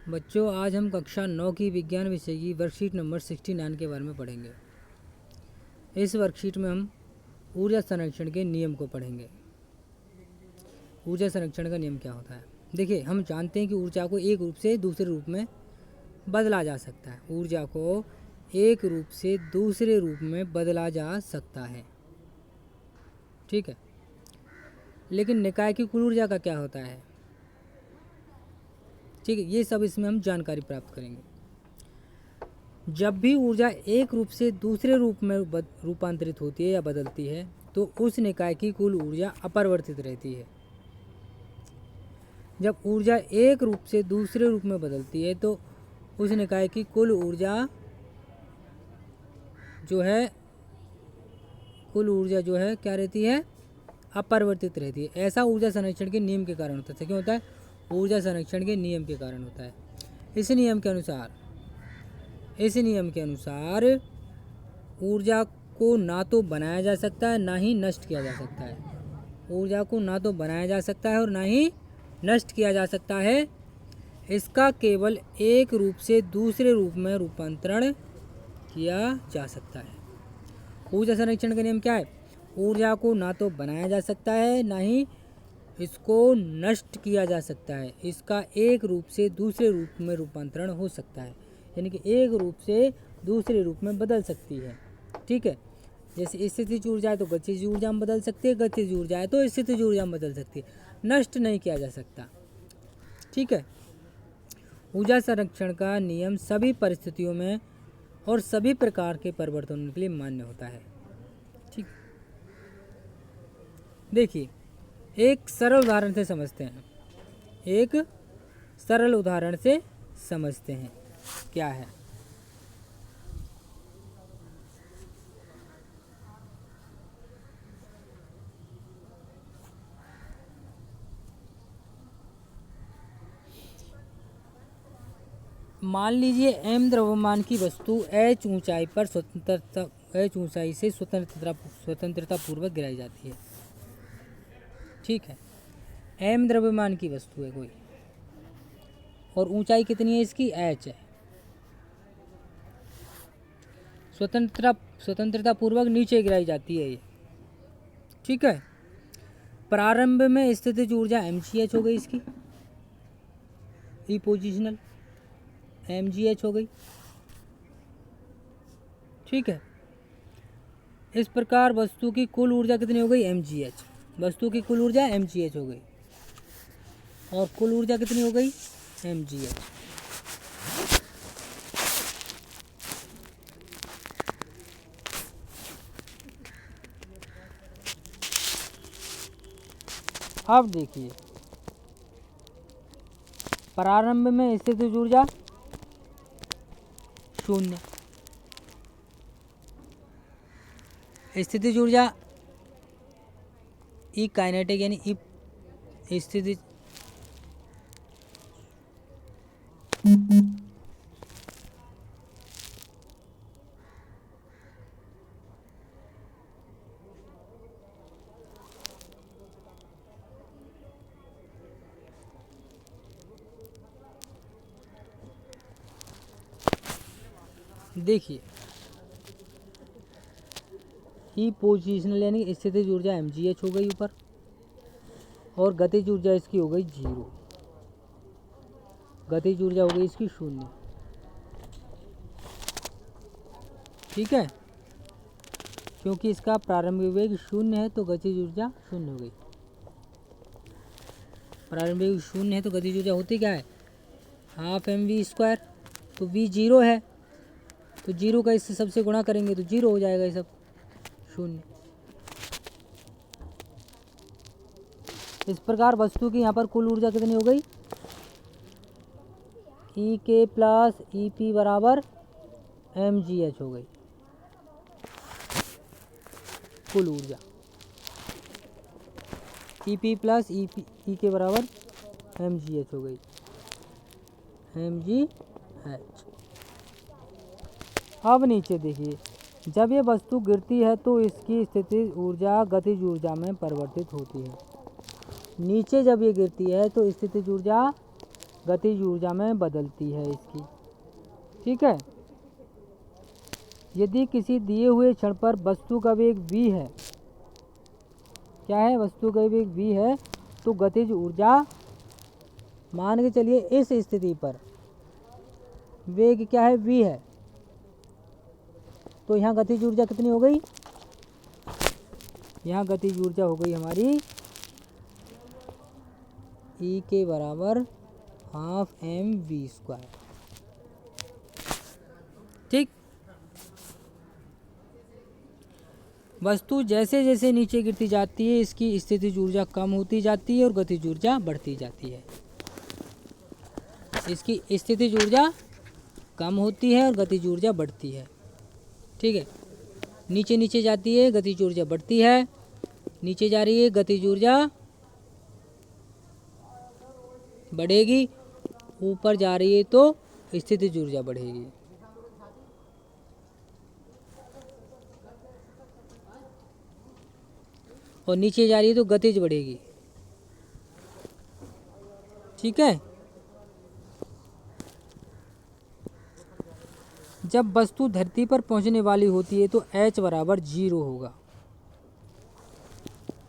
बच्चों, आज हम कक्षा 9 की विज्ञान विषय की वर्कशीट नंबर 69 के बारे में पढ़ेंगे। इस वर्कशीट में हम ऊर्जा संरक्षण के नियम को पढ़ेंगे। ऊर्जा संरक्षण का नियम क्या होता है? देखिए, हम जानते हैं कि ऊर्जा को एक रूप से दूसरे रूप में बदला जा सकता है। ऊर्जा को एक रूप से दूसरे रूप में बदला जा सकता है, ठीक है। लेकिन निकाय की कुल ऊर्जा का क्या होता है? ठीक है, ये सब इसमें हम जानकारी प्राप्त करेंगे। जब भी ऊर्जा एक रूप से दूसरे रूप में रूपांतरित होती है या बदलती है तो उस निकाय की कुल ऊर्जा अपरिवर्तित रहती है। जब ऊर्जा एक रूप से दूसरे रूप में बदलती है तो उस निकाय की कुल ऊर्जा जो है क्या रहती है? अपरिवर्तित रहती है। ऐसा ऊर्जा संरक्षण के नियम के कारण होता है। क्यों होता है? ऊर्जा संरक्षण के नियम के कारण होता है। इस नियम के अनुसार ऊर्जा को ना तो बनाया जा सकता है ना ही नष्ट किया जा सकता है। ऊर्जा को ना तो बनाया जा सकता है और ना ही नष्ट किया जा सकता है। इसका केवल एक रूप से दूसरे रूप में रूपांतरण किया जा सकता है। ऊर्जा संरक्षण का नियम क्या है? ऊर्जा को ना तो बनाया जा सकता है ना ही इसको नष्ट किया जा सकता है। इसका एक रूप से दूसरे रूप में रूपांतरण हो सकता है, यानी कि एक रूप से दूसरे रूप में बदल सकती है, ठीक है। जैसे स्थितिज ऊर्जा है तो गतिज ऊर्जा में बदल सकती है, गतिज ऊर्जा है तो स्थितिज ऊर्जा में बदल सकती है। नष्ट नहीं किया जा सकता, ठीक है। ऊर्जा संरक्षण का नियम सभी परिस्थितियों में और सभी प्रकार के परिवर्तनों के लिए मान्य होता है, ठीक। देखिए, एक सरल उदाहरण से समझते हैं क्या है। मान लीजिए m द्रव्यमान की वस्तु h ऊंचाई से स्वतंत्रता पूर्वक गिराई जाती है, ठीक है। m द्रव्यमान की वस्तु है कोई और ऊंचाई कितनी है इसकी? h है। स्वतंत्रता पूर्वक नीचे गिराई जाती है ये, ठीक है। प्रारंभ में स्थितिज ऊर्जा mgh हो गई, इसकी ई पोजिशनल mgh हो गई, ठीक है। इस प्रकार वस्तु की कुल ऊर्जा कितनी हो गई? mgh। वस्तु की कुल ऊर्जा mgh हो गई और कुल ऊर्जा कितनी हो गई? mgh। अब देखिए, प्रारंभ में स्थितिज ऊर्जा 0, स्थितिज ऊर्जा ई काइनेटिक यानी ई स्थितिज देखिए, ई पोजिशनल यानी स्थितिज ऊर्जा mgh हो गई ऊपर और गतिज ऊर्जा इसकी हो गई 0। गतिज ऊर्जा हो गई इसकी 0, ठीक है। क्योंकि इसका प्रारंभिक वेग 0 है तो गतिज ऊर्जा 0 हो गई। प्रारंभिक वेग 0 है तो गतिज ऊर्जा होती क्या है? Half mv²। तो v 0 है तो 0 का इससे सबसे गुणा करेंगे तो 0 हो जाएगा ये सब 0। इस प्रकार वस्तु की यहाँ पर कुल ऊर्जा कितनी हो गई? ई के प्लस ई पी बराबर mgh हो गई कुल ऊर्जा। ई पी प्लस ई के बराबर mgh हो गई, mgh। अब नीचे देखिए, जब ये वस्तु गिरती है तो इसकी स्थितिज ऊर्जा गतिज ऊर्जा में परिवर्तित होती है। नीचे जब ये गिरती है तो स्थितिज ऊर्जा गतिज ऊर्जा में बदलती है इसकी। ठीक है, यदि किसी दिए हुए क्षण पर वस्तु का वेग v है, क्या है, वस्तु का वेग v है, तो गतिज ऊर्जा, मान के चलिए इस स्थिति पर वेग क्या है, v है, तो यहाँ गतिज ऊर्जा कितनी हो गई, यहाँ गतिज ऊर्जा हो गई हमारी E के बराबर हाफ mv²। ठीक, वस्तु जैसे जैसे नीचे गिरती जाती है इसकी स्थितिज ऊर्जा कम होती जाती है और गतिज ऊर्जा बढ़ती जाती है। इसकी स्थितिज ऊर्जा कम होती है और गतिज ऊर्जा बढ़ती है। ठीक है, नीचे नीचे जाती है, गतिज ऊर्जा बढ़ती है, नीचे जा रही है, गतिज ऊर्जा बढ़ेगी, ऊपर जा रही है तो स्थितिज ऊर्जा बढ़ेगी। और नीचे जा रही है तो गतिज बढ़ेगी। ठीक है, जब वस्तु धरती पर पहुंचने वाली होती है तो h बराबर 0 होगा।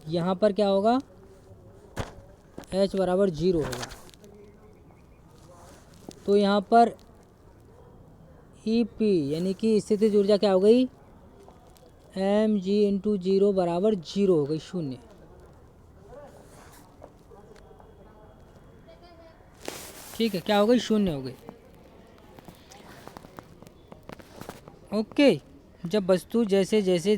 यहाँ पर क्या होगा, h बराबर 0 होगा, तो यहाँ पर EP यानी कि स्थितिज ऊर्जा क्या हो गई, mg इंटू 0 बराबर 0 हो गई, 0। ठीक है, क्या हो गई, 0 हो गई। ओके, जब वस्तु जैसे जैसे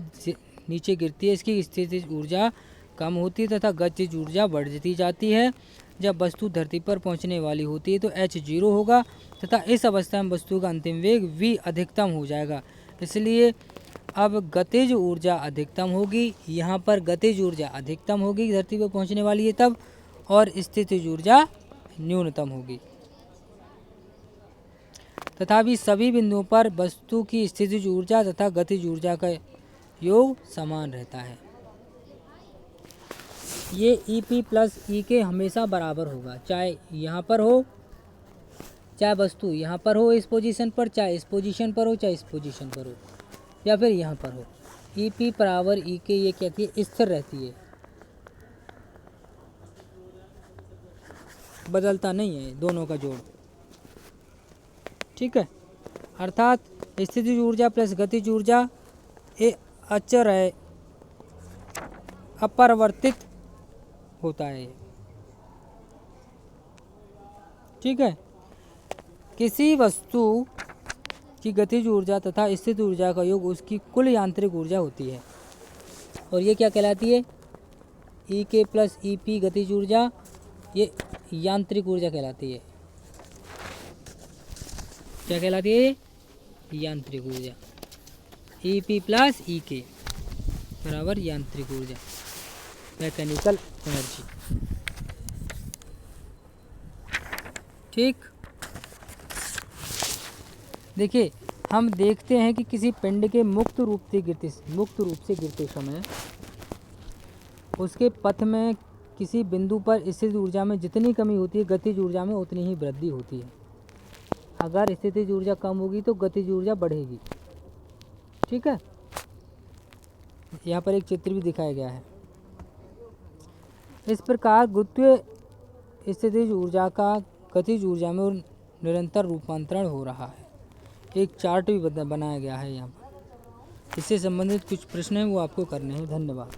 नीचे गिरती है इसकी स्थितिज ऊर्जा कम होती है तथा गतिज ऊर्जा बढ़ती जाती है। जब वस्तु धरती पर पहुंचने वाली होती है तो h 0 होगा तथा इस अवस्था में वस्तु का अंतिम वेग v अधिकतम हो जाएगा। इसलिए अब गतिज ऊर्जा अधिकतम होगी, यहाँ पर गतिज ऊर्जा अधिकतम होगी, धरती पर पहुंचने वाली है तब, और स्थितिज ऊर्जा न्यूनतम होगी। तथापि सभी बिंदुओं पर वस्तु की स्थितिज ऊर्जा तथा गतिज ऊर्जा का योग समान रहता है। ये EP प्लस EK हमेशा बराबर होगा, चाहे यहाँ पर हो, चाहे वस्तु यहाँ पर हो इस पोजीशन पर, चाहे इस पोजीशन पर हो, चाहे इस पोजीशन पर हो, या फिर यहाँ पर हो। EP बराबर EK ये कहती है स्थिर रहती है, बदलता नहीं है दोनों का जोड़। ठीक है, अर्थात स्थितिज ऊर्जा प्लस गतिज ऊर्जा ये अचर है, अपरिवर्तित होता है। ठीक है, किसी वस्तु की गतिज ऊर्जा तथा स्थितिज ऊर्जा का योग उसकी कुल यांत्रिक ऊर्जा होती है, और ये क्या कहलाती है, EK प्लस EP गतिज ऊर्जा, ये यांत्रिक ऊर्जा कहलाती है। क्या कहलाती है, यांत्रिक ऊर्जा। EP प्लस EK बराबर यांत्रिक ऊर्जा, मैकेनिकल एनर्जी। ठीक, देखिए हम देखते हैं कि किसी पिंड के मुक्त रूप से गिरते समय उसके पथ में किसी बिंदु पर स्थितिज ऊर्जा में जितनी कमी होती है गतिज ऊर्जा में उतनी ही वृद्धि होती है। अगर स्थितिज ऊर्जा कम होगी तो गतिज ऊर्जा बढ़ेगी। ठीक है, यहाँ पर एक चित्र भी दिखाया गया है। इस प्रकार गुरुत्वीय स्थितिज ऊर्जा का गतिज ऊर्जा में निरंतर रूपांतरण हो रहा है। एक चार्ट भी बनाया गया है यहाँ पर। इससे संबंधित कुछ प्रश्न हैं वो आपको करने हैं। धन्यवाद।